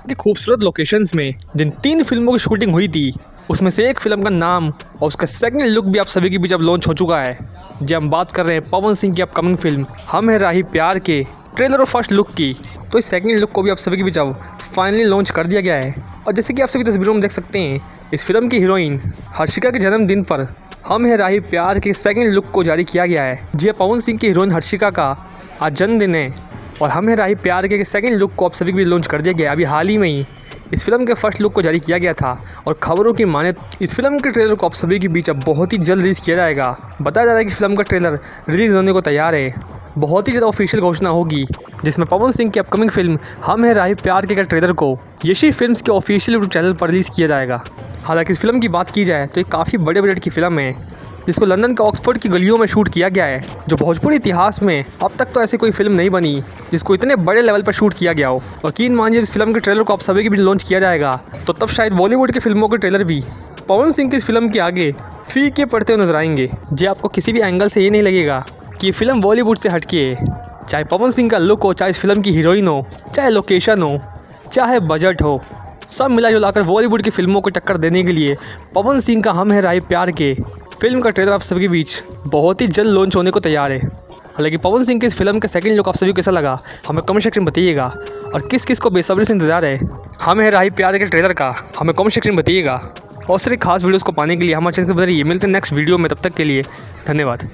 की खूबसूरत लोकेशंस में जिन 3 फिल्मों की शूटिंग हुई थी, उसमें से एक फिल्म का नाम और उसका सेकंड लुक भी आप सभी के बीच अब लॉन्च हो चुका है। जी हम बात कर रहे हैं पवन सिंह की अपकमिंग फिल्म हम है राही प्यार के ट्रेलर और फर्स्ट लुक की। तो इस सेकंड लुक को भी आप सभी के बीच अब फाइनली लॉन्च कर दिया गया है। और जैसे कि आप सभी तस्वीरों में देख सकते हैं, इस फिल्म की हीरोइन हर्षिका के जन्मदिन पर हम है राही प्यार के सेकंड लुक को जारी किया गया है। जी पवन सिंह की हीरोइन हर्षिका का आज जन्मदिन है और हम है राही प्यार के सेकंड लुक को आप सभी के बीच लॉन्च कर दिया गया है। अभी हाल ही में ही इस फिल्म के फर्स्ट लुक को जारी किया गया था और खबरों की माने इस फिल्म के ट्रेलर को आप सभी के बीच अब बहुत ही जल्द रिलीज़ किया जाएगा। बताया जा रहा है कि फिल्म का ट्रेलर रिलीज़ होने को तैयार है। बहुत ही ज़्यादा ऑफिशियल घोषणा होगी जिसमें पवन सिंह की अपकमिंग फिल्म हम है राही प्यार के ट्रेलर को यशी फिल्म्स के ऑफिशियल यूट्यूब चैनल पर रिलीज़ किया जाएगा। हालांकि इस फिल्म की बात की जाए तो ये काफ़ी बड़े बजट की फिल्म है जिसको लंदन के ऑक्सफोर्ड की गलियों में शूट किया गया है, जो भोजपुरी इतिहास में अब तक तो ऐसी कोई फिल्म नहीं बनी जिसको इतने बड़े लेवल पर शूट किया गया हो। यकीन मानिए इस फिल्म के ट्रेलर को आप सभी के बीच लॉन्च किया जाएगा तो तब शायद बॉलीवुड की फिल्मों के ट्रेलर भी पवन सिंह की इस फिल्म के आगे फीके पड़ते हुए नजर आएंगे। जी आपको किसी भी एंगल से ये नहीं लगेगा कि ये फिल्म बॉलीवुड से हटके है। चाहे पवन सिंह का लुक हो, चाहे इस फिल्म की हीरोइन हो, चाहे लोकेशन हो, चाहे बजट हो, सब मिला जुलाकर बॉलीवुड की फिल्मों को टक्कर देने के लिए पवन सिंह का हम है राही प्यार के फिल्म का ट्रेलर आप सभी के बीच बहुत ही जल्द लॉन्च होने को तैयार है। हालांकि पवन सिंह की इस फिल्म का सेकंड लुक आप सभी को कैसा लगा हमें कमेंट सेक्शन में बताइएगा और किस किस को बेसब्री से इंतजार है हम है राही प्यार के ट्रेलर का हमें कमेंट सेक्शन में बताइएगा। और सारी खास वीडियोस को पाने के लिए हमारे चैनल को बताइए। मिलते हैं नेक्स्ट वीडियो में, तब तक के लिए धन्यवाद।